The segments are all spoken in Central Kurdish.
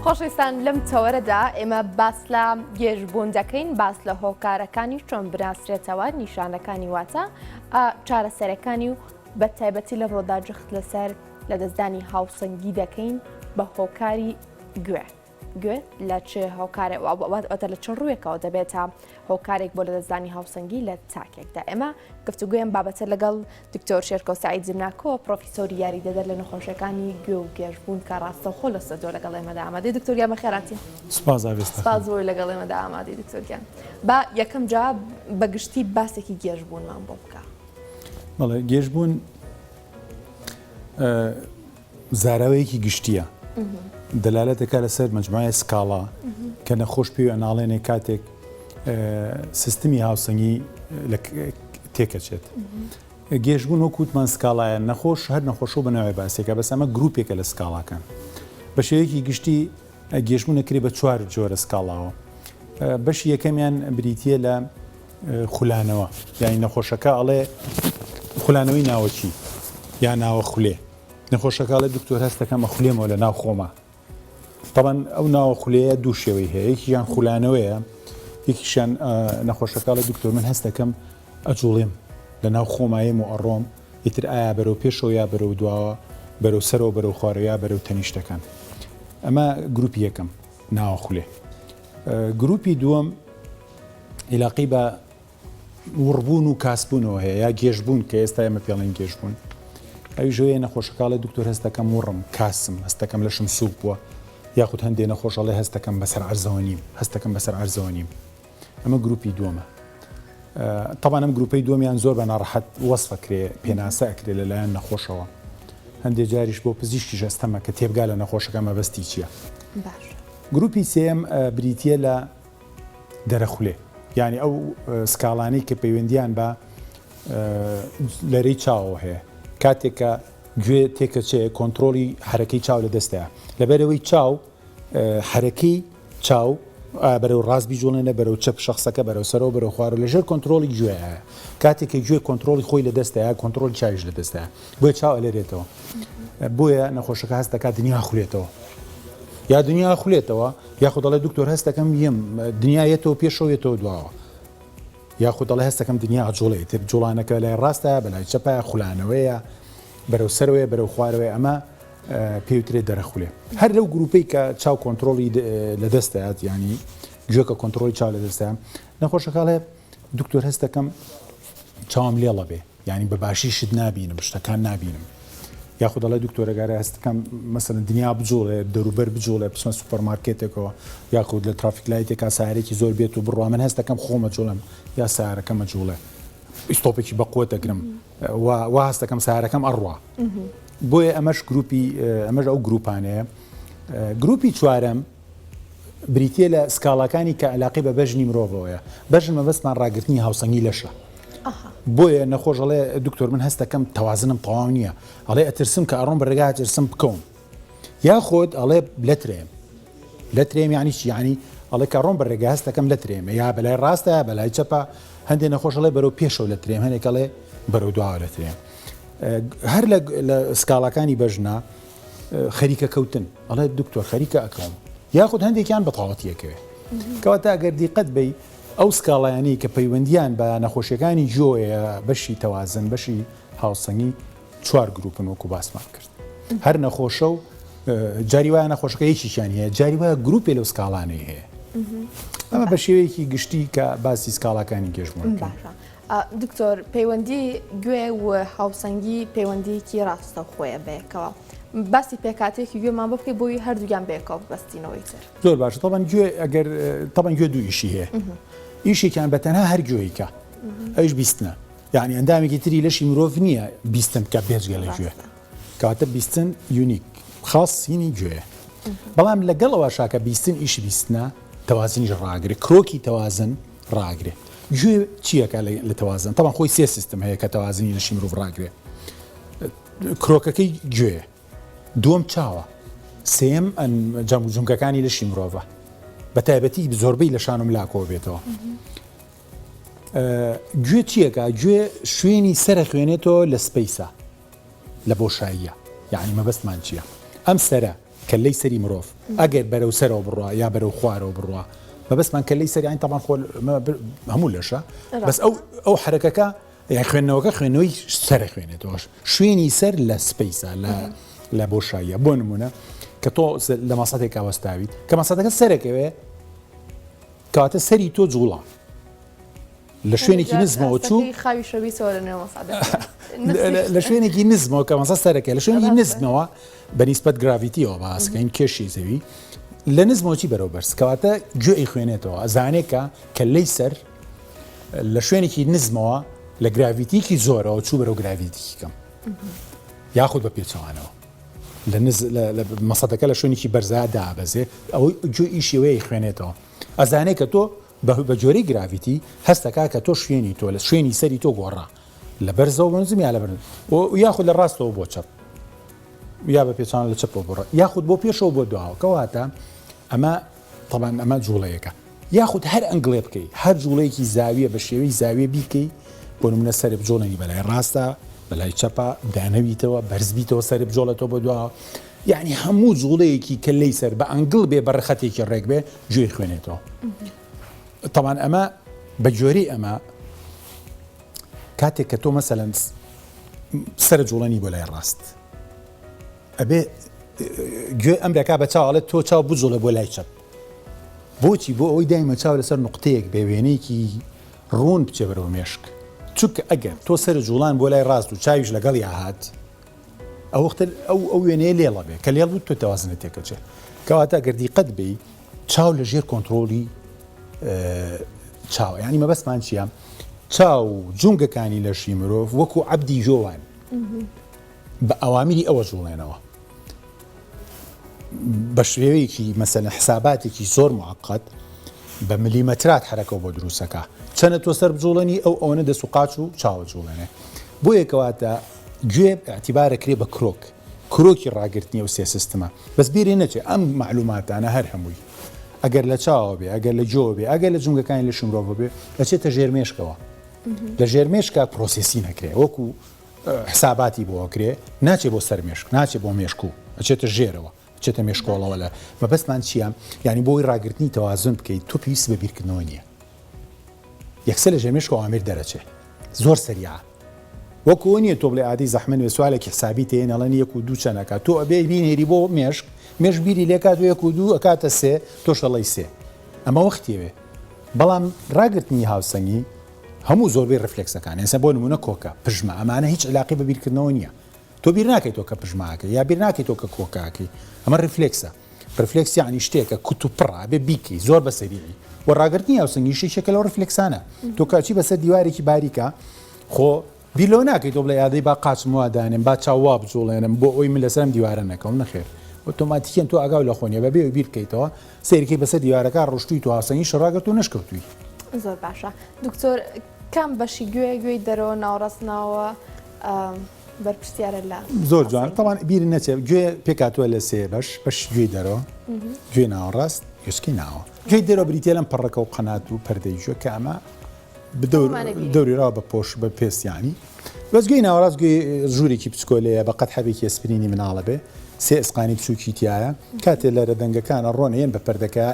خۆشەویستان لەم چاوەرەدا ئێمە باس لە گێژبوون دەکەین، باس لە هۆکارەکانی چۆن بناسرێتەوە نیشانەکانی واتە چارەسەرەکانی و بە تایبەتی لە ڕۆدا جخت لەسەر لە دەستدانی هاوسەنگی دەکەین بە هۆکاری گوێ لە چ هۆکارێکواتە لە چ ڕوویەکەوە دەبێتە هۆکارێک بۆ لە دەستدانی هاوسەنگی لە تاکێکدا. ئێمە گفتوگوێم بابەتە لەگەڵ دکتۆر شێرکۆ سعید زیمناکۆ پرۆفیسۆری یاریدەدەر لە نەخۆشیەکانی گوێ و گێژبوون کە ڕاستەوخۆ لە سەدۆ لەگەڵ ئێمەدا ئامادەی دکتۆریان بەخێراتی. سپاس زۆر لەگەڵ ئێمەدا ئامادەی دکتۆریان. با یەکەم جا بەگشتی باسێکی گێژبوونمان بۆ بکە. بەڵێ گێژبوون زاراوەیەکی گشتیە. دەلالەتەکە لەسەر مجموعە سکاڵا کە نەخۆش پێوی ئەناڵێنێ کاتێک سیستمی هاوسەنگی تێکەچێت. گێژبوون وەکووتمان سکاڵایە نەخۆش هەر نەخۆشۆ بەناوی باسێکە بەس ئەمە گروپێکە لە سکاڵاکان. بە شێوەیەکی گشتی گێژبوون نەکرێت بە 4 جۆرە سکاڵاوە. بەشی یەکەمیان بریتیە لە خولانەوە، یانی نەخۆشەکە ئەڵێ خولانەوەی ناوەچی یا ناوە خولێ. نەخۆشەکەڵێ دکتۆر هەستەکەم مە خولێمەوە لە ناو خۆمە. طبعاً ئەو ناوە خولەیە دوو شێوەی هەیە، یەکیان خولانەوەیە، یەکیشان نەخۆشەکەڵێ دکتۆر من هەستەکەم ئەجوڵێم لە ناو خۆمایەم و ئەڕۆم، ئیتر ئایا بەرەو پێشەوە یا بەرەو دواوە، بەرەو سەرەوە بەرەو خوارەوە بەرەو تەنیشتەکان. ئەمە گروپی یەکەم ناوە خولێ. گروپی دووەم علاقی بە وڕبوون و کاسبوونەوە هەیە یا گێژبوون کە ئێستا ئێمە پێڵێن گێژبوون. ئەوی ژۆیە نەخۆشەکەڵێ دکتۆر هەستەکەم وڕم کاسم، هەستەکەم لەشم سووک بووە، یاخود هەندێک نەخۆشەڵێ هەستەکەم بەسەر عەرزەوە نیم، هەستەکەم بەسەر عەرزەوە نیم. ئەمە گروپی دووەمە. طبعاً ئەم گروپەی دووەمیان زۆر بە ناڕەحەت وەسفەکرێ پێناسە ئەکرێ لەلایەن نەخۆشەوە. هەندێک جاریش بۆ پزیشکیش ئەستەمە کە تێبگا لە نەخۆشەکە مەبەستی چییە. گروپی سێم بریتیە لە دەرەخولێ، یعنی ئەو سکاڵانەی کە پەیوەندیان بە لەرەی چاوەوە هەیە. کاتێکە گوێ تێکەچێ کۆنتترۆلی حرەکەی چاو لە دەستەیە، لەبەرەوەی چاو حرەکەی چاو بەرەو ڕاست بیجوڵێنە بەرەو چەپ شخصەکە بەرەو سەرەوە بەرەو خوارە لەژێر کۆنتترۆلی گوێیە. کاتێکی گوێ کۆنتترۆلی خۆی لە دەستەیە کۆنتترۆلی چاویش لە دەستەیە، بۆیە چاو ئەلێرێتەوە. بۆیە نەخۆشەکە هەستەکە دنیا خولێتەوە یا دنیا خولێتەوە، یاخود دەڵێ دکتۆر هەستەکەم یم دنیایەتەوە پێشەوەیەتەوە دواوە، یاخود دەڵێ هەستەکەم دنیا جوڵێت جوڵانەکە لای ڕاستە بەلای چەپە خولانەوەیە بەرەو سەرەوەی بەرەو خوارەوەی ئەمە پێوترێت دەرەخولێ. هەر لەو گروپەی کە چاو کۆنتترۆلی لە دەستەیەات ینی گوێکە کۆنتترۆلی چاو لە دەستەیە نەخۆشەکەڵێ دکتۆر هەستەکەم چاوم لێڵە بێ، ینی بە باشی شت نابینم شتەکان نابینم، یاخود دەڵێ دکتۆرەگارە هەستەکەم مەسەرەن دنیا بجوڵێ دەروبەر بجوڵێ بچمە سوپەرمارکێتێکەوە یاخود لە ترافیک لایتێکا سارێکی زۆر بێت و بڕوا من هەستەکەم خۆمە جوڵم یا سارەکەمە جوڵێ ئیستۆپێکی بەقوتەگرم وا هەستەکەم سارەکەم ئەڕوا. بۆیە ئەمەش گروپی ئەمەش ئەو گروپانەیە. گروپی چوارەم بریتیە لە سکاڵەکانی کە علاقی بە بەژنی مرۆڤەوەیە. بەژن مەبەستمان ڕاگررتنی هاوسەنگی لەشە. بۆیە نەخۆشەڵێ دکتۆر من هەستەکەم تەوازنم تەواو نییە، ئەڵێ ئەترسم کە ئەڕۆم بەڕێگا ترسم بکەوم، یاخۆت ئەڵێ لەترێم یعنی چی؟ یعنی ئەڵێ کە ڕۆم بەڕێگا هەستەکەم لەترێمە یا بەلای ڕاستە بەلای چەپە. هەندێک نەخۆشەڵێ بەرەو پێشەوە لەترێم، هەنێکەڵێ بەرەو دواوە لەترێم. هەر لە سکاڵەکانی بەژنە خەریکە کەوتن، ئەڵێ دکتۆر خەریکە ئەکەم، یاخود هەندێکیان بەتەواوەتیەکەوێ. کەواتە ئەگەر دیقەت بی ئەو سکاڵایانی کە پەیوەندیان بە نەخۆشیەکانی جۆیە بەشی تەوازن بەشی هاوسەنگی 4 گروپن وەکو باسمان کرد. هەر نەخۆشە و جاری وایە نەخۆشەکە یەکیشیان هەیە، جاری وایە گروپێ لەو سکاڵانەی هەیە. ئەمە بە شێوەیەکی گشتی کە باسی سکاڵەکانی گێژبوون. دکتۆر پەیوەندی گوێ و هاوسەنگی پەیوەندیکی ڕاستە خۆیە بەیەکەوە. باسی پێکاتێکی گوێمان بکەی بۆی هەردووگیان بەیەکەوە ببەستینەوەی تر. زۆر باشە. طبعاً گوێ ئەگەر طبعاً گوێ دوو ئیشی هەیە. ئیشێکیان بەتەنها هەر گوێیکە، ئەوش بیستنە، یعنی ئەندامێکی تری لەشی مرۆڤ نییە بیستن کە بێجگە لە گوێ، کاتە بیستن یونیک خاصینی گوێ. بەڵام لەگەڵەوە شاکە بیستن ئیشی بیستنە تەوازنیش ڕاگرێ، کرۆکی تەوازن ڕاگرێ. گوێ چیەکە لە تەوازن؟ طبعاً خۆی سێ سیستم هەیە کە تەوازنی لەشی مرۆڤ ڕاگرێ. کرۆکەکەی گوێ، دووەم چاوە، سێم جەم و جونگەکانی لەشی مرۆڤە، بە تایبەتی زۆربەی لە شان و ملاکەوە بێتەوە. گوێ چیەکە؟ گوێ شوێنی سەرە خوێنێتەوە لە سپەیسە، لە بۆشاییە، یعنی مەبەستمان چییە؟ ئەم سەرە کەلەی سەری مرۆڤ ئەگەر بەرەو سەرەوە بڕوە یا بەرەو خوارەوە بڕوە بەبەستمان کەلەی سەریانی تاوان خۆ هەموو لەشە بەس ئەو حرەکەکە یا خوێندنەوەکە خوێنەوەی سەر خوێنێتەوەش شوێنی سەر لە سپەیسە لە بۆشاییە بۆ نمونە کە تۆ لە ماساتێک ئاوەستاویت کە ماساتەکە سەرەکەوێ کەواتە سەری تۆ جوڵە لە شوێنێکی نزمەوە چوو لە شوێنێکی نزمەوە کە مەسا سەرەکە لە شوێنی نزمەوە بەنیسبەت گراڤیتیەوە باسکەین کێشی زەوی لە نزمەوەی بەرەو بەرز کەواتە گوێی خوێنێتەوە ئەزانێکە کە لەی سەر لە شوێنێکی نزمەوە لە گراڤیتیکی زۆرەوە چوو بەرەو گراڤیتیکی کەم یاخود بە پێچەوانەوە لە مەسەدەکە لە شوێنێکی بەرزا دابەزێ ئەوەی گوێ ئیشەوەی خوێنێتەوە ئەزانێت کە تۆ بە جۆرەی گراڤیتی هەستەکە کە تۆ شوێنی تۆ لە شوێنی سەری تۆ گۆڕا لە بەرزەوە بنزم یا لە بەر یاخود لە ڕاستەوە بۆ چەپ یا بە پێچان لە چەپەوە بڕە یاخود بۆ پێشەوە بۆ دواوە کەواتە ئەمە طبعاً ئەمە جوڵەیەەکە یاخود هەر ئەنگڵێ بکەیت هەر جوڵەیەکی زاویە بە شێوەی زاویە بیکەی بۆ نمونە سەرب جۆڵێنی بەلای ڕاستە بەلای چەپە دانەویتەوە بەرزبیتەوە سەرب جۆڵێتەوە بۆ دواوە یعنی هەموو جوڵەیەکی کە لەی سەر بە ئەنگڵ بێ بەڕخەتێکی ڕێک بێ گوێی خوێنێتەوە طبعاً ئەمە بە جۆری ئەمە کاتێک کە تۆ مەسەلەن سەر جوڵەنی بۆ لای ڕاست ئەبێ گوێ ئەمریکا بە چاوەڵێت تۆ چاو بجوڵە بۆ لای چەپ بۆچی بۆ ئەوەی دایمە چاو لەسەر نقطەیەک بێ وێنەیەکی ڕوون بچێ بەرەو مێشک چونکە ئەگەر تۆ سەر جوڵان بۆ لای ڕاست و چاویش لەگەڵ یاهات ئەو وێنەیە لێڵە بێ کە لێڵ بوو تۆ تەوازنە تێکەچێ کەواتە گەر دیقەت بێ چاو لە ژێر کۆنتڕۆلی چاو ینی مەبەستمان چییە چاو جونگەکانی لەشی مرۆڤ وەکو عەبدی جۆوان بە ئەوامیری ئەوە جوڵێنەوە بە شێوەیەکی مەسەلەن حساباتێکی زۆر معقەت بە ملیمەترات حرەکەەوە بۆ دروستەکە چەنە تۆ سەر بجوڵێنی ئەوەنە دەست و قاچ و چاوە جوڵێنێ بۆ یەکەواتە گوێ ئەعتیبارە کرێ بە کرۆکی ڕاگررتنی و سێ سیستمە بەس بیرێ نەچێ ئەم معلوماتانە هەر هەمووی ئەگەر لە چاوە بێ ئەگەر لە جۆ بێ ئەگەر لە جونگەکانی لە شمرۆڤ بێ دەچێتە ژێرمێشکەوە لە ژێرمێشکە پرۆسیسی نەکرێ وەکو حساباتی بۆکرێ ناچێ بۆ سەر مێشک ناچێ بۆ مێشکو ئەچێتە ژێرەوە چێتە مێشکۆڵەوە لە مەبەستمان چییە یعنی بۆی ڕاگررتنی تەوازن بکەیت تۆ پێویست بە بیرکردنەوە نییە یەکسەر لە ژێرمێشکە ئامیر دەرەچێ زۆر سەریعە وەکو نییە تۆ بڵێ عادی زەحمن وێ سوالێکی حسابی تێ نەڵەن یەک و دوو چەنەکە تۆ ئەبێ بینێری بۆ مێش بیری لێکات و یەک و دوو ئەکاتە سێ تۆشەڵی سێ ئەمە وەختیوێ بەڵام ڕاگررتنی هاوسەنگی هەموو زۆربەی ڕفلکسەکان ئێستا بۆ نمونە کۆکە پژمە ئەمانە هیچ علاقی بە بیرکردنەوە نییە تۆ بیر ناکەیت تۆ کە پژماکە یا بیر ناکەیت تۆ کە کۆکاکەی ئەمە ڕفلکسە ڕفلکس یعنی شتێکە کوت و پڕا بێ بیکەی زۆر بەسەریعی و ڕاگررتنی هاوسەنگی شێکە لەو ڕفلکسانە تۆ کاچی بەسەر دیوارێکی باریکە خۆ بیرلەوە ناکەیت تۆ بڵێ یادەی با قاچم وادانێن با چاوا بجوڵێنم بۆ ئەوی من لەسەرم دیوارە نەکەم نەخێر ئۆتۆماتیکیان تۆ ئاگاو لە خۆنیە بەبێ و بیر بکەیتەوە سیرکەی بەسەر دیوارەکە ڕشتوی تو هاوسەنگی شڕاگرت و نشکەوتووی زۆر باشە دکتۆر کام بەشی گوێی دەرەوە ناوەڕاستنەوە بەرپرسیارە لە زۆر جوان تاوان بیر نەچێت گوێ پێکاتوە لە سێ بەش گوێی دەرەوە گوێ ناوەڕاست گوێسکی ناوە گوێی دەرەوە بریتێ لەم پەڕەکە و قەنات و پەردەی ژوە کە ئەمە دەوریراوە بە پۆش بە پێستیانی بەس گوێی ناوەڕاست گوێی ژوورێکی پچکۆلەیە بە قەت حەبێکی ئەسپرینی مناڵە بێ سێ ئەسقانی بچووکی تایە کاتێ لەرە دەنگەکانە ڕۆنەیەن بە پەردەکە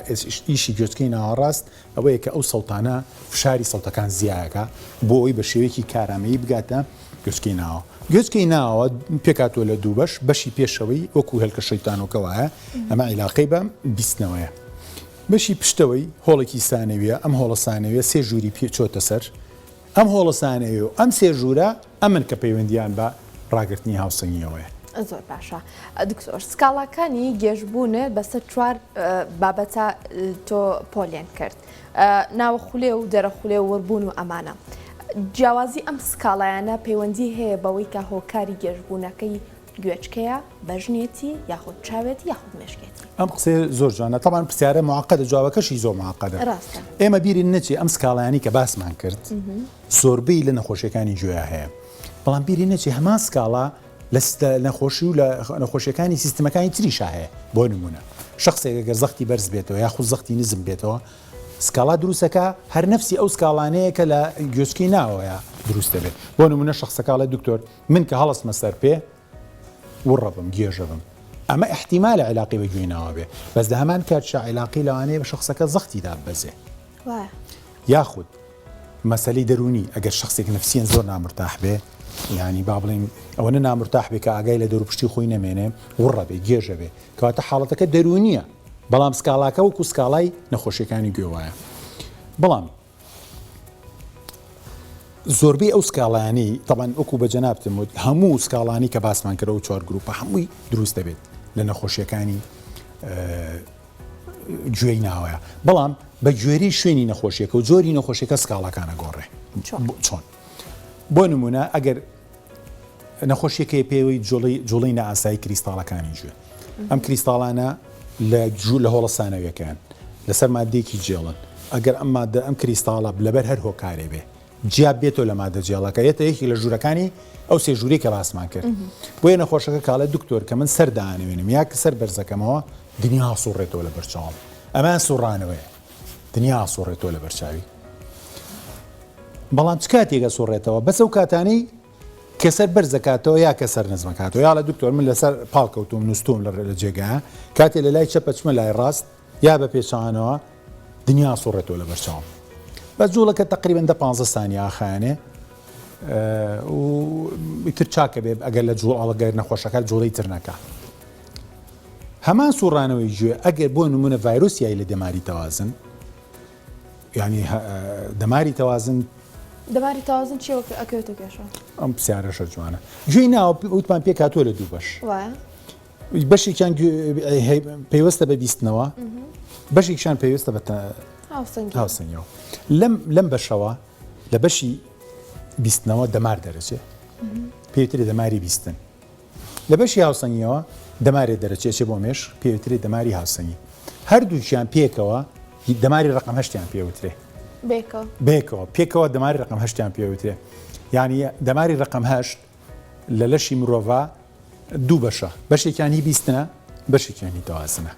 ئیشی گوێچکەی ناوەڕاست ئەوەیە کە ئەو سەڵتانە فشاری سەڵتەکان زیایەکە بۆ ئەوی بە شێوەیەکی کارامەیی بگاتە گوێچکەی ناوە گوێچکەی ناوە پێکاتوە لە دوو بەشی پێشەوەی وەکو هەلکە شەیتانەوەکەوایە ئەمە عیلاقەی بە بیستنەوەیە بەشی پشتەوەی هۆڵێکی سانەویە ئەم هۆڵە سانەویە سێ ژووری پێچۆتە سەر ئەم هۆڵە سانەوێ و ئەم سێ ژوورە ئەمن کە پەیوەندیان بە ڕاگررتنی هاوسەنگیەوەیە زۆر باشە دکتۆر سکاڵاکانی گێژبوونە بەسەر چوار بابەتە تۆ پۆلیان کرد ناوەخولێ و دەرەخولێ و وەربوون و ئەمانە جیاوازی ئەم سکاڵایانە پەیوەندی هەیە بەوەی کە هۆکاری گێژبوونەکەی گوێچکەیە بەژنێتی یاخود چاوێتی یاخود مێشکێتی ئەم قسێ زۆر جوانە تاوان پرسیارە معقەدە جوابەکەشی زۆر معقەدە ئێمە بیری نەچێ ئەم سکاڵایانی کە باسمان کرد زۆربەی لە نەخۆشیەکانی گوێە هەیە بەڵام بیری نەچێ هەمان سکاڵا لە نەخۆشی و لە نەخۆشیەکانی سیستمەکانی تریشا هەیە بۆ نمونە شخصێک گەر زەختی بەرز بێتەوە یاخود زەختی نزم بێتەوە سکاڵا دروستەکە هەر نەفسی ئەو سکاڵانەیە کە لە گوێچکەی ناوەیە دروستە بێت بۆ نمونە شخصەکە لە دکتۆر من کە هەڵەستمە سەر پێ وڕەبم گێژەبم ئەمە احتیمالە علاقی بە گوێنەوە بێ بەس لە هەمان کاتشا علاقی لەوانەیە بە شخصەکە زەختی دابەزێ وایە یاخود مەسەلەی دەرونی ئەگەر شخصێک نفسیان زۆر نامرتاح بێ ینی با بڵین ئەوەنە نامرتاح بێ کە ئاگای لە دەوروپشتی خۆی نەمێنێ وڕە بێ گێژە بێ کەواتە حاڵەتەکە دەرونیە بەڵام سکاڵاکە وەکو سکاڵای نەخۆشیەکانی گوێوایە بەڵام زۆربەی ئەو سکاڵانی تەبەن وەکو بە جەنابتم وت هەموو سکاڵانی کە باسمان کردەوە چوار گروپە هەمووی دروست دەبێت لە نەخۆشیەکانی گوێی ناوەیە بەڵام بە گوێری شوێنی نەخۆشیەکە و جۆری نەخۆشیەکە سکاڵەکانە گۆڕێ چۆن بۆ نمونە ئەگەر نەخۆشیەکەی پێوەی جوڵی نەئاسایی کریستاڵەکانی گوێ ئەم کریستاڵانە لە هۆڵە سانەویەکان لەسەر مادەیەکی جێڵن ئەگەر ئەم مادە ئەم کریستاڵە لەبەر هەر هۆکارێ بێ جیاب بێتەوە لە مادە جێڵەکە یەتە یەکی لە ژوورەکانی ئەو سێ ژووری کە باسمان کرد بۆیە نەخۆشەکە کاڵە دکتۆر کە من سەر دانوێنم یا کە سەر بەرزەکەمەوە دنیا سوڕێتەوە لە بەرچاوم ئەمان سوڕانەوەی دنیا سوڕێتەوە لە بەرچاوی بەڵام چ کاتێکە سوڕێتەوە بەس ئەو کاتانی کەسەر بەرزەکاتەوە یا کەسەر نزمەکاتەوە یا لە دکتۆر من لەسەر پاڵکەوتوم نووسوم لە جێگا کاتێ لە لای چەپە چمە لای ڕاست یا بە پێچانەوە دنیا سوڕێتەوە لە بەرچاوم بە جوڵەکە تقریبا 15 سانیا خانێ و ئیتر چاکە بێ ئەگەر لە جوڵ ئەڵەگەر نەخۆشەکە جوڵەی تر نەکە هەمان سوڕانەوەی گوێ ئەگەر بۆ نمونە ڤایرۆسیایی لە دەماری تەوازن ینی دەماری تەوازن دەماری تەوازن چی ئەکەوێتە پێشەوە ئەم پرسیارەشە جوانە گوێی ناوە وتمان پێ کاتۆ لە دوو بەش وایە بەشێکیان پێوەستە بە بیستنەوە بەشێکیان پێوەستە بە هاوسنگەوە لەم بەشەوە لە بەشی بیستنەوە دەمار دەرەچێ پێوتری دەماری بیستن لە بەشی هاوسنگیەوە دەمارێ دەرەچێ بۆ مێش پێوتری دەماری هاوسنگی هەردووچیان پێکەوە دەماری ڕقم هەشتیان پێوترێ بێکەوە پێکەوە دەماری ڕقم هەشتیان پێوترێ یعنی دەماری ڕقم هەشت لە لەشی مرۆڤ دوو بەشە بەشێکیانی بیستنە بەشێکیانی تەوازنە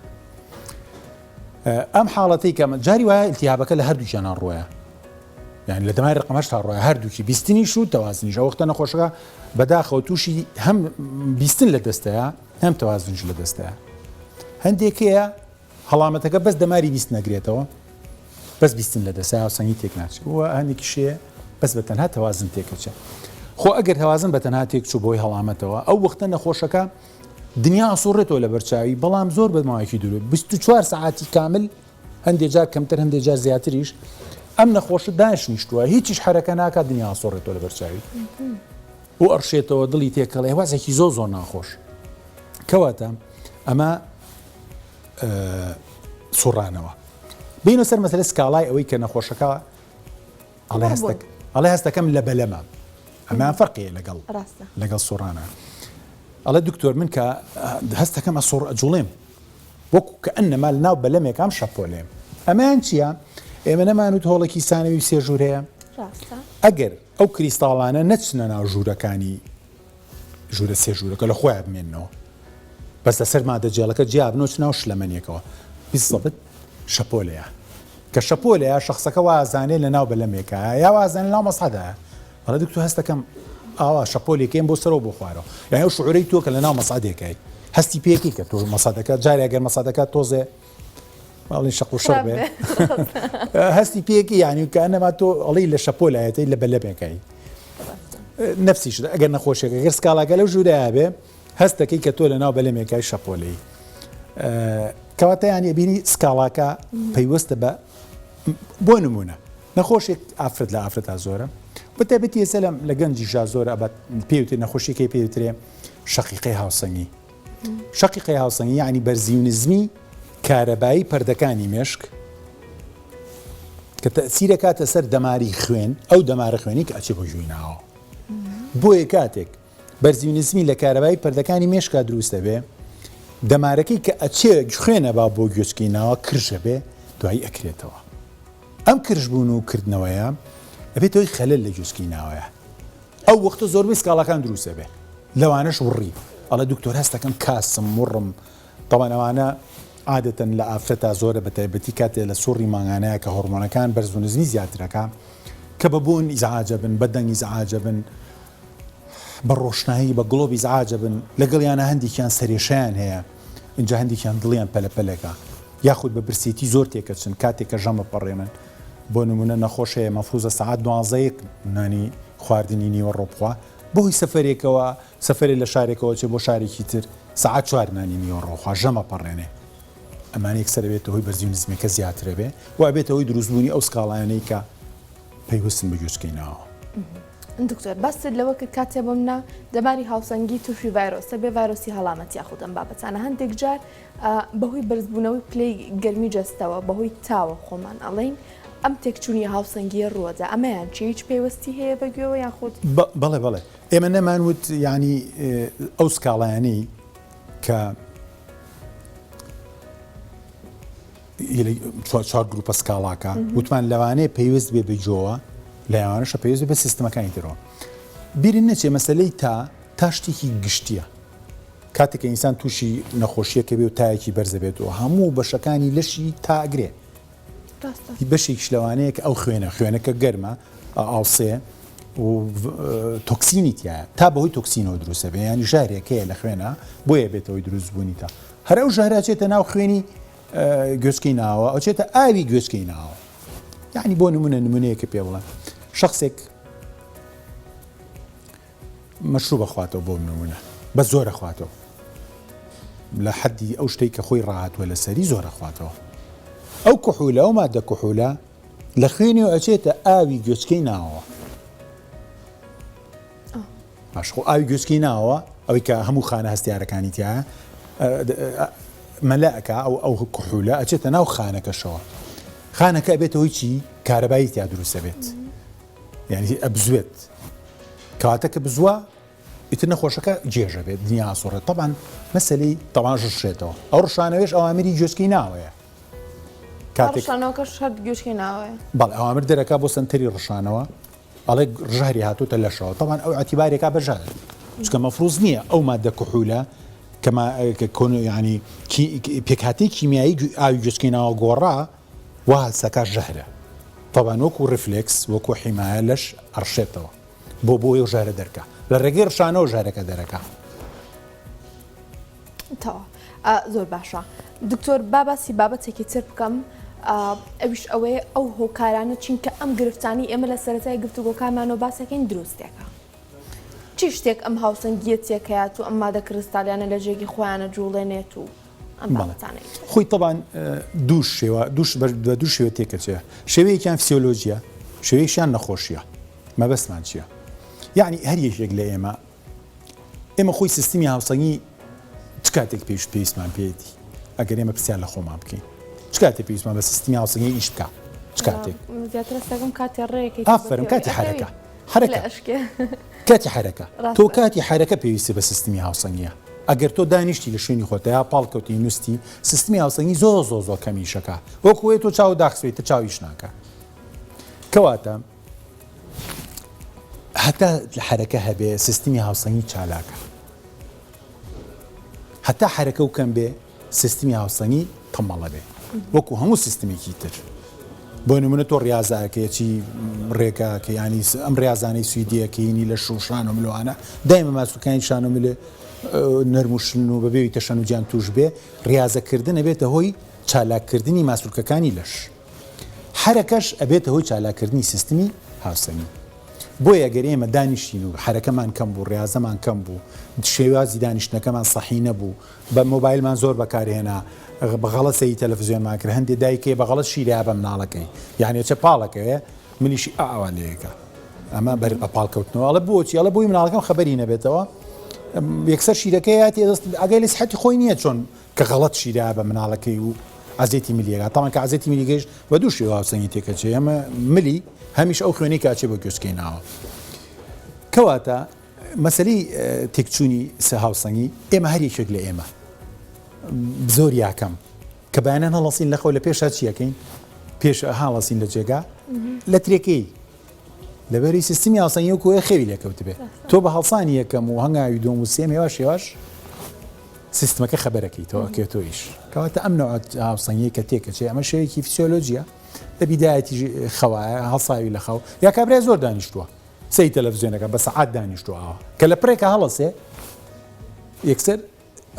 ئەم حاڵەتەی کە جاری وایە ئیلتیهابەکە لە هەردووکیان ڕۆیە یعنی لە دەماری ڕقم هەشت تا ڕۆیە هەردووکی بیستنیش و تەوازنیش ئەو وەختە نەخۆشەکە بەداخەوە تووشی هەم بیستن لە دەستەیە هەم تەوازنش لە دەستەیە هەندێکەیە هەڵامەتەکە بەس دەماری بیست نەگرێتەوە بەس بیستن لە دەستە هاوسەنگی تێک ناچێت وە هەندێکیشەیە بەس بە تەنها تەوازن تێکەچێت خۆ ئەگەر هەوازن بە تەنها تێک چوو بۆی هەڵامەتەوە ئەو وەختە نەخۆشەکە دنیا سوڕێتەوە لە بەرچاوی بەڵام زۆر بەماوەیەکی دوور 24 ساعتی کامل هەندێک جار کەمتر هەندێک جار زیاتریش ئەم نەخۆشە داش نیشتووە هیچیش حرەکە ناکات دنیا سوڕێتەوە لە بەرچاوی و ئەرشێتەوە دڵی تێکەڵێ هێوازێکی زۆر ناخۆش کەواتە ئەمە سوڕانەوە بینە سەر مەسەلە سکاڵای ئەوەی کە نەخۆشەکە ئەڵێ هەستەکەم لە بەلەمە ئەمان فەرقیە لەگەڵ سوڕانە ئەڵێ دکتۆر من کە هەستەکەم جوڵێم وەکو کە ئەنەما لە ناو بەلەمێکام شەپۆلێم ئەمان چییە؟ ئێمە نەمانوت هۆڵێکی سانەوی سێ ژوورەیە ئەگەر ئەو کریستاڵانە نەچنە ناو ژوورەکانی ژوورە سێ ژوورەکە لە خۆیان بمێنەوە بەس لەسەر مادە جێڵەکە جیابنەوە چناو شلەمەنیەکەوە بیسەبت شەپۆلەیە کە شەپۆلەیە شخصەکە وازانێ لە ناو بەلەمێکە یا وازانێ ناو مەسعەدە بەڵێ دکتۆر هەستەکەم ئاوا شەپۆلێکێن بۆ سەرەوە بۆ خوارەوە یعنی ئەو شعورەی تۆ کە لە ناو مەسعەدێکای هەستی پێکی کە تۆ مەسعەدەکە جارێ ئەگەر مەسعەدەکە تۆزێ باڵین شەق و شەڕ بێ هەستی پێکی یعنی کە ئەنەما تۆ ئەڵی لە شەپۆلایەتی لە بەلەمێکای نفسیش ئەگەر نەخۆشیەکە گەر سکاڵاکە لەو ژوورەیە بێ هەستەکەی کە تۆ لە ناو بەلەمێکای شەپۆلەی کەواتە یانی بینی سکاڵاکە پەیوەستە بە بۆ نمونە نەخۆشێک ئافرەت لە ئافرەتا زۆرە بەتایبەتی ئێستا لە گەنجی ژا زۆرە ئەبەت پێوتێ نەخۆشیەکەی پێوترێ شەقیقەی هاوسەنگی شەقیقەی هاوسەنگی یعنی بەرزی و نزمی کارەبایی پەردەکانی مێشک کە تەسیرە کاتە سەر دەماری خوێن ئەو دەمارە خوێنی کە ئەچێ بۆ ژوویناوە بۆیە کاتێک بەرزی و نزمی لە کارەبایی پەردەکانی مێشکا دروستە بێ دەمارەکەی کە ئەچێ خوێنە با بۆ گوێچکی ناوە کرژە بێ دوایی ئەکرێتەوە ئەم کرژبوون و کردنەوەیە ئەبێتەوەی خەلەل لە گوێچکی ناوەیە ئەو وەختە زۆربەی سکاڵەکان دروستە بێ لەوانەش وڕی ئەڵە دکتۆر هەستەکەم کاسم وڕم تەوان ئەوانە عادەتەن لە ئافرەتا زۆرە بەتایبەتی کاتێ لە سوڕی مانگانەیە کە هۆرمۆنەکان بەرز و نزمی زیاترەکە کە بەبوون ئیزعاجە بن بە دەنگ ئیزعاجە بن بە ڕۆشنایی بە گڵۆب ئیزعاجە بن لەگەڵیانە هەندێکیان سەرێشیان هەیە اینجا هەندێکیان دڵیان پەلەپەلێکە یاخود بە برسێتی زۆر تێکەچن کاتێک کە ژەمە پەڕێمن بۆ نمونە نەخۆشەیە مەفروزە سەعات 12 نانی خواردنی نیوە ڕۆبخوا بۆی سەفەرێکەوە سەفەرێ لە شارێکەوە چێ بۆ شارێکی تر سەعات 4 نانی نیوە ڕۆخوا ژەمە پەڕێنێ ئەمانە یەکسەر بێتە هۆی بەرزی و نزمەکە زیاترە بێ و بێتە هۆی دروستبوونی ئەو سکاڵایانەی کە پێیوەستن بە گوێچکەینەوە. دکتۆر باست لەوە کرد کاتێ بۆمنا دەماری هاوسەنگی تووشی ڤایرۆسە بێ ڤایرۆسی هەڵامەتی یاخودم بابەتانە هەندێک جار بەهۆی بەرزبوونەوەی پلەی گەرمی جەستەوە بەهۆی تاوە خۆمان ئەڵێن ئەم تێکچوونی هاوسەنگیە ڕووەدا ئەمەیان چی هیچ پێوەستی هەیە بەگوێەوە یاخود بەڵێ بەڵێ ئێمە نەمانوت ینی ئەو سکاڵایانی کە چوار گروپە سکاڵاکە وتمان لەوانەیە پێویست بێ بجۆوە لە یاوانەشە پێویست بە سیستمەکانی ترەوە بیرن نەچێ مەسلەی تا شتێکی گشتیە کاتێککە ئینسان تووشی نەخۆشیەکە بێ و تایەکی بەرزە بێتەوە هەموو بەشەکانی لەشی تاگرێ بەشێکی لەوانەیە کە ئەو خوێنەکە گەرمە ئاڵسێ و تۆکسینی تایە تا بەهۆی تۆکسینەوە دروستە بێ ینی ژارێکەیە لە خوێنە بۆیە بێتەوەی دروستبوونی تا هەر ئەو ژاراچێتە ناو خوێنی گوێچکەی ناوە ئەو چێتە ئاوی گوێچکەی ناوە یعنی بۆ نمونەیەکە پێ بڵێ شخصێک مەشروب بەخواتەوە بۆ نمونە بە زۆرە خواتەوە لە حەدی ئەو شتێک کە خۆی ڕاهاتوە لە سەری زۆرە خواتەوە ئەو کوحولە ئەو مادە کوحولە لە خوێنەوە ئەچێتە ئاوی گوێچکەی ناوە باشخۆ ئاوی گوێچکەی ناوە ئەوەی کە هەموو خانە هەستیارەکانی تایە مەلەکە ئەو کوحولە ئەچێتە ناو خانەکەشەوە خانەکە بێتە هۆی چی کارەبایی تیا دروستە بێت یعنی ئەبزوێت کاتەکە بزووە ئیتر نەخۆشەکە جێژە بێت دنیا ئاسوڕێت طبعاً مەسەلەی طبعاً ژشێتەوە ئەو ڕشانەوێش ئەوامری گوێچکەی ناوەیە ڕشانەوەکەش هەر گوێچکەی ناوەیە بەڵێ ئەوامر دەرەکە بۆ سنتەری ڕشانەوە ئەڵێ ژاری هاتووتە لەشەوە طبعاً ئەو ئەتیبارێکا بەژار چکە مەفروض نییە ئەو مادە کوحولە ینی پێکهاتی کیمیایی ئاوی گوێچکەی ناوە گۆڕا وا سەکە ژەهرە طبعاً وەکو ڕفلێکس وەکو حیمایە لەش ئەڕشێتەوە بۆ ئەو ژارە دەرکە لە ڕێگەی ڕشانەوە ژارەکە دەرەکە تەوا زۆر باشە دکتۆر باباسی بابەتێکی تر بکەم ئەویش ئەوەیە ئەو هۆکارانە چینکە ئەم گرفتانی ئێمە لە سەرەتای گفتوگۆکانمانەوە باسەکەین دروستێکە چی شتێک ئەم هاوسەنگیە تێکەیات و ئەم مادە کریستالیانە لە جێگی خۆیانە جوڵێنێت و خۆی طبعاً دوو شێوە تێکەچێ شێوەیەکیان فسیۆلۆژیە شێوەیەکیان نەخۆشیە مەبەستمان چییە یعنی هەر یەکێک لە ئێمە خۆی سیستمی هاوسەنگی چ کاتێک پێویستمان پێێتی ئەگەر ئێمە پرسیار لە خۆمان بکەین چ کاتێک پێویستمان بە سیستمی هاوسەنگی ئیش بکە چ کاتێک ئافرم کاتی حرەکە کاتی حرەکە تۆ کاتی حرەکە پێویستی بە سیستمی هاوسەنگیە ئەگەر تۆ دانیشتی لە شوێنی خۆتە یا پاڵکەوتی نووستی سیستمی هاوسەنگی زۆر کەمیشەکە وەکوێت تۆ چاو داخسوێتە چاویش ناکە کەواتە هەتا حرەکە هەبێ سیستمی هاوسەنگی چالاکە هەتا حرەکە و کەم بێ سیستمی هاوسەنگی تەمەڵە بێ وەکو هەموو سیستمێکی تر بۆ نمونە تۆ ڕاضاکەیەکی ڕێگاکە ینی ئەم ڕاضانەی سویدیەکەینی لە شوشان و ملوانە دایمە ماسوولەکانی شان و ملێ نەرموشن و بەبێوی تەشەن و گیان توش بێ ڕاضەکردن ئەبێتە هۆی چالاکردنی ماسوولکەکانی لەش حرەکەش ئەبێتە هۆی چالاکردنی سیستمی هاوسەنگی بۆیە گەر ئێمە دانیشتین و حرەکەمان کەم بوو ڕاضەمان کەم بوو شێوازی دانیشتنەکەمان سەحی نەبوو بە مۆبایلمان زۆر بەکارهێنا بەغەڵەتی تەلەڤیزیۆنمان کرد هەندێک دایکێ بەغەڵەت شیریا بە مناڵەکەی یعنی چه پاڵەکەوێ منیشی ئاوا لێەکە ئەمە بەر بە پاڵکەوتنەوە ئەڵە بۆچی ئەڵە بۆی مناڵەکەم خەبەری نەبێتەوە یەکسەر شیرەکەی هاتی ئەگەی لە سحەتی خۆی نییە چۆن کە غەڵەت شیریا بە مناڵەکەی و عزێتی ملیەکە تاوان کە عزێتی ملیگەش بە دوو شێوە هاوسەنگی تێکەچێ ئەمە ملی هەمیش ئەو خوێنەی کاچێ بە گوێچکەی ناوە کەواتە مەسەلەی تێکچوونی هاوسەنگی ئێمە هەر یەکێک لە ئێمە زۆر یاکەم کە بەیانەن هەڵەسین لە خۆ لە پێشا چیەکەین پێش هاڵەسین لە جێگا لە ترێکەی لەبەری سیستمی هاوسەنگی وەکو خێوی لێکەوت بێ تۆ بە هەڵسانی یەکەم و هەنگاوی دوم و سێم هێواش سیستمەکە خەبەرەکەی تۆ ئەکێتۆیش کەواتە ئەم نەوە هاوسەنگی کە تێکەچێ ئەمە شێوەیەکی فسیۆلۆژیە لە بیدایەتی خەوایە هەڵساوی لە خەو یا کابرای زۆر دانیشتووە سەی تەلەڤیزیۆنەکە بە سەعات دانیشتووە کە لە پرێکە هەڵەسێ یەکسەر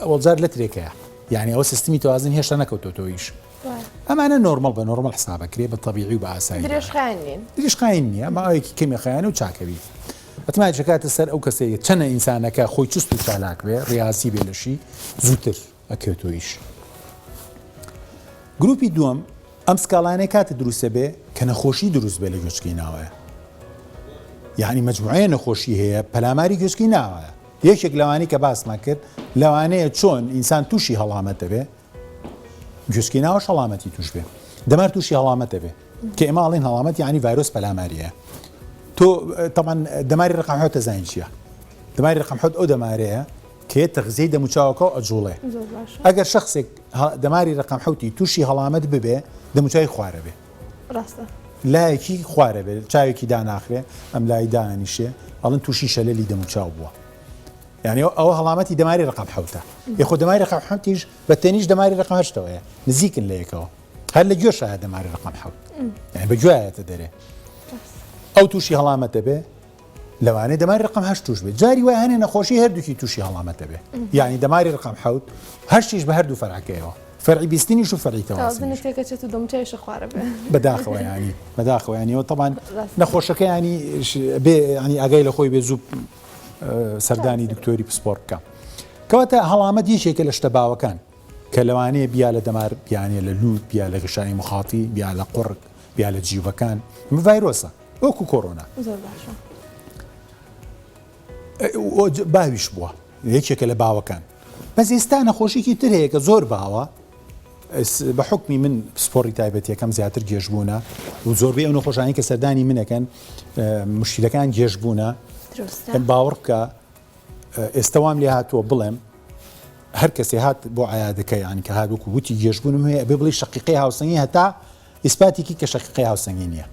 ئەوەڵجار لە ترێکەیە یعنی ئەوە سیستمی تەوازن هێشتا نەکەوتۆتەوەیش ئەمانە نۆرمەڵ بە نۆرمەڵ حسابەکرێ بە تەبیعی و بە ئاسایی درێژخاین نییە ماوەیەکی کەمی خەیانە و چاکەوی ئەتمان چکاتە سەر ئەو کەسەیە چەنە ئینسانەکە خۆی چست و چالاک بێ ڕاسی بێ لەشی زووتر ئەکەوتۆیش. گروپی دووەم ئەم سکاڵانەی کاتە دروستە بێ کە نەخۆشی دروست بێ لە گوێچکەی ناوەیە، یعنی مەجموعەیە نەخۆشی هەیە پەلاماری گوێچکەی ناوەیە. یەکێک لەوانەی کە باسمان کرد لەوانەیە چۆن ئینسان تووشی هەڵامەتە بێ گوێچکەی ناوەش هەڵامەتی توش بێ، دەمار تووشی هەڵامەتە بێ کە ئێمە ئەڵێن هەڵامەت یعنی ڤایرۆس پەلاماریە. تۆ طبعا دەماری ڕقم حوت زین چییە؟ دەماری ڕقم حوت ئەو دەمارەیە کە تەغذیەی دەموچاوەکە و ئەجوڵێ. ئەگەر شخصێک دەماری ڕقم حوتی تووشی هەڵامەت ببێ دەموچاوی خوارە بێ، لایەکی خوارە بێ، چاوێکی داناخرێ ئەم لای دانیشێ ئەڵن تووشی شەلەلی دەموچاو بووە. یعنی ئەوە هەڵامەتی دەماری ڕقم حوتە. یخۆ دەماری ڕقم حوتیش بە تەنیش دەماری ڕقم هەشتەوەیە نزیکن لە یەکەوە، هەر لە گوێشە دەماری ڕقم حوت، یعنی بەگوێیەتە دەرێ. ئەو تووشی هەڵامەتە بێ لەوانەیە دەماری ڕقم هەشت توش بێت. جاری وای هەنێ نەخۆشی هەردووکی تووشی هەڵامەتە بێ، یعنی دەماری ڕقم حوت هەشتیش بە هەردوو فەرعەکەیەوە، فەرعی بیستنیش و فەرعی تەوازنیش بەداخەوە، ینی بەداخەوە ینیەوە طبعاً نەخۆشەکە ینی بێ ینی ئاگای لە خۆی بێ زوو سەردانی دکتۆری پسپۆڕ بکە. کەواتە هەڵامەت یەکێکە لە شتە باوەکان کە لەوانەیە بیا لە دەمار، بیانێ لە لووت، بیا لە غشای مخاتی، بیا لە قوڕک، بیا لە جیوەکان، ڤایرۆسە وەکو کۆڕۆنا. باویش بووە یەکێکە لە باوەکان. بەس ئێستا نەخۆشیکی تر هەیە کە زۆر باوە بە حکمی من سپۆڕی تایبەتیەکەم زیاتر گێژبوونە و زۆربەی ئەو نەخۆشانی کە سەردانی منەکەن مشکلەکان گێژبوونە. باوەڕ بکە ئێستا وام لێ هاتووە بڵێم هەر کەسێ هات بۆ عیادەکە یانی کە هات وەکو وتی گێژبوونم هەیە بێ بڵێ شەقیقەی هاوسەنگی هەتا ئیسپاتێکی کە شەقیقەی هاوسەنگی نییە،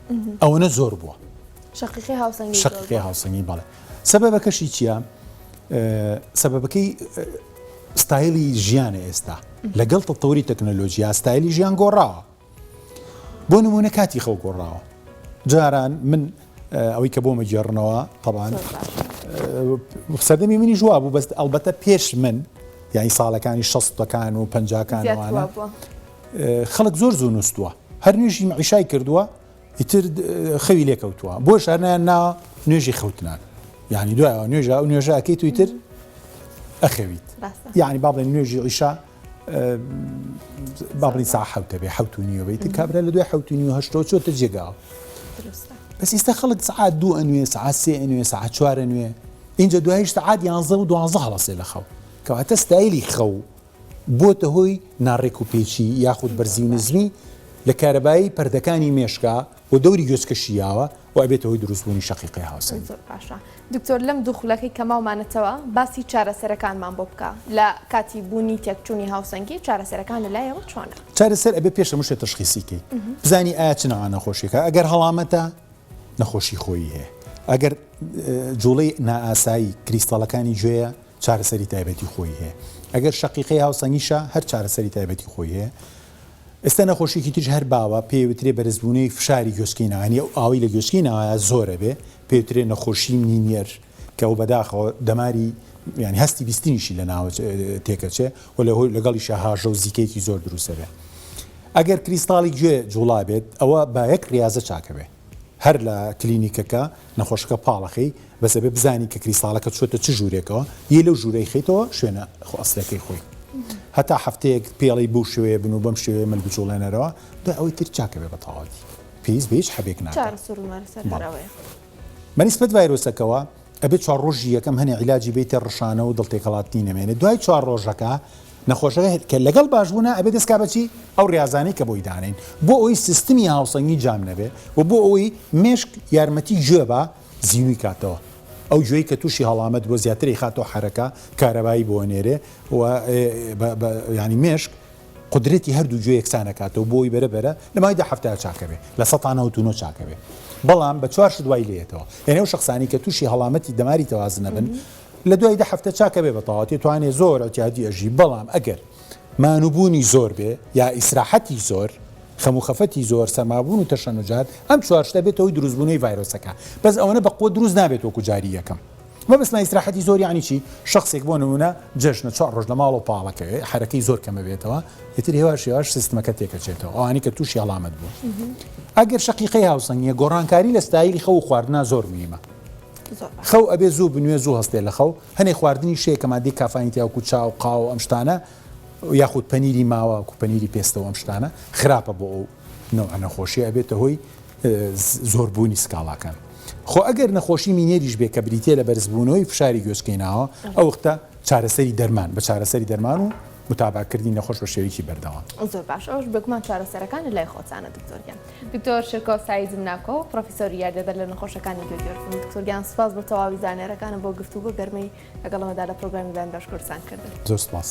ئەوەنە زۆر بووە شەقیقەی هاوسەنگی. بەڵێ سەبەبەکەشی چییە؟ سەبەبەکەی ستایلی ژیانە ئێستا لەگەڵ تەتەوری تەکنەلۆژیا ستایلی ژیان گۆڕاوە. بۆ نمونە کاتی خەو گۆڕاوە. جاران من ئەوەی کە بۆمە گێڕنەوە طبعاً سەردەمی منی جووا بوو، بەس ئەلبەتە پێش من یعنی ساڵەکانی 60ەکان و 50کانوانە خەڵک زۆر زوو نووسووە، هەر نوێژی معیشای کردووە ئیتر خەوی لێکەوتووە بۆ شارنیان نا نوێژی خەوتنان، یعنی دوایەوە نوێژە ئەکەیت و ئیتر ئەخەویت، یعنی با بڵێن نوێژی عیشا با بڵین ساعە حەوتە بێ حەوت و نیوە بێت کابرا لە دوای حەوت و نیوە هەشتەوە چۆتە جێگاوە. بەس ئێستا خەڵک سعات 2 ئەنوێ سعات 3 ئەنوێ سعات 4 ئەنوێ، اینجا دوایش سعات 11 و 12 هەڵەسێ لە خەو. کەواتە ستایلی خەو بۆتە هۆی ناڕێک و پێچی یاخود بەرزی و نزمی لە کارەبایی پەردەکانی مێشکا و دەوری گوێچکەشیاوە و ئەبێتە هۆی دروستبوونی شەقیقەی هاوسەنگ. دکتۆر لەم دووخولەکەی کەماومانەتەوە باسی چارەسەرەکانمان بۆ بکە لە کاتی بوونی تێکچوونی هاوسەنگی چارەسەرەکان لەلایەوە چۆنە؟ چارەسەر ئەبێ پێشە مشتە تەشخیصیکەی بزانی ئایا چ نەوە نەخۆشیەکە. ئەگەر هەڵامەتە نەخۆشی خۆی هەیە، ئەگەر جوڵەی نائاسایی کریستاڵەکانی گوێیە چارەسەری تایبەتی خۆی هەیە، ئەگەر شەقیقەی هاوسەنگیشە هەر چارەسەری تایبەتی خۆی هەیە. ئێستا نەخۆشیێکی ترش هەر باوە پێوترێ بەرزبوونەی فشاری گوێچکەی ناوانی و ئاوی لە گوێچکەی ناوایە زۆرە بێ پێوترێ نەخۆشی مینیەر کە ئەو بەداخەوە دەماری ینی هەستی بیستنیشی لە ناوە تێکەچێ و لەگەڵیشە هاژە و زیکەیەکی زۆر دروستە بێ. ئەگەر کریستاڵی گوێ جوڵا بێت ئەوە با یەک ریاضە چاکە بێ، هەر لە کلینیکەکە نەخۆشەکە پاڵەخەی بەسە بێ بزانی کە کریستاڵەکە چۆتە چ ژوورێکەوە یە لەو ژوورەی خەیتەوە شوێنە ئەسلەکەی خۆی، هەتا هەفتەیەک پێڵی بوو شوێ بن و بەم شوێ من بچوڵێنەرەوە دوای ئەوەی تر چاکە بێ بە تەواوی پێویست بە هیچ حەبێک ناکات. بەنسبەت ڤایرۆسەکەوە ئەبێت 4 ڕۆژی یەکەم هەنێ عیلاجی بێتە ڕشانە و دڵتێکەڵاتی نەمێنێت، دوای 4 ڕۆژەکە نەخۆشەکە کە لەگەڵ باشبوونە ئەبێ دەستکا بەچی ئەو ڕاضانەی کە بۆی دانین بۆ ئەوی سیستمی هاوسەنگی جام نەبێ و بۆ ئەوەی مێشک یارمەتی گوێ بە زیینوی کاتەوە، ئەو گوێی کە تووشی هەڵامەت بۆ زیاتری خاتەوە حرەکە کارەبایی بۆ نێرێ و ینی مێشک قدرەتی هەردوو گوێ یەکسانەکاتەوە بۆی بەرەبەرە لەمای 10 هەفتە چاکە بێ لە 199 چاکە بێ، بەڵام بە 4 دوای لێتەوە یعنی ئەو شخصانی کە تووشی هەڵامەتی دەماری تەوازن نەبن لە دوای 10 هەفتە چاکە بێ بە تەواوی توانێت زۆر ئەتیادی ئەژی. بەڵام ئەگەر مانوبوونی زۆر بێ یا ئیسراحەتی زۆر خەموخەفەتی زۆر سەمابوون و تەشەنجات ئەم 4 شتە بێتەوەی دروستبوونەوەی ڤایرۆسەکە، بەس ئەوەنە بە قووە دروست نابێت وەکو جاری یەکەم، مەبەست ئیستراحەتی زۆر یانی چی شخصێک بۆ نمونە جژنە 4 ڕۆژ لە ماڵ و پاڵەکەوێ حرەکەی زۆر کەمە بێتەوە یتر هێواشێواش سیستمەکە تێکەچێتەوە ئەوانی کە تووشی هەڵامەت بوو ئەگەر شەقیقەی هاوسەنگیە گۆڕانکاری لە ستایلی خەو و خواردنا زۆر میمە خەو ئەبێ زوو بنوێ زوو هەستێ لە خەو هەنێک خواردنی شەیە مادەی کافانی تیاوکو چاو قاو ئەم شتانە یاخود پەنیری ماوە و پەنیری پێستەوە ئەم شتانە خراپە بۆ ئەو نەوە نەخۆشی ئەبێتە هۆی زۆربوونی سکاڵاکان خۆ ئەگەر نەخۆشی مینێریش بێ کە بریتێ لە بەرزبوونەوەی فشاری گوێچکەیناوە ئەو وختە چارەسەری دەرمان بە چارەسەری دەرمان و متابعکردی نەخۆش بە شێوەیەکی بەردەوام زۆر باش ئەوش بگومان چارەسەرەکانی لای خۆچانە دکتۆریان دکتۆر شرکۆ سایزم ناکۆ پرۆفیسۆری یاردەدەر لە نەخۆشەکانی گوێگوێرکردن دکتۆریان سپاس بۆ تەواوی زانێرەکانە بۆ گفتوگۆ گەرمەی لەگەڵەوەدا لە پرۆگرامی بەیان باشکورسان کردن زۆر سپاس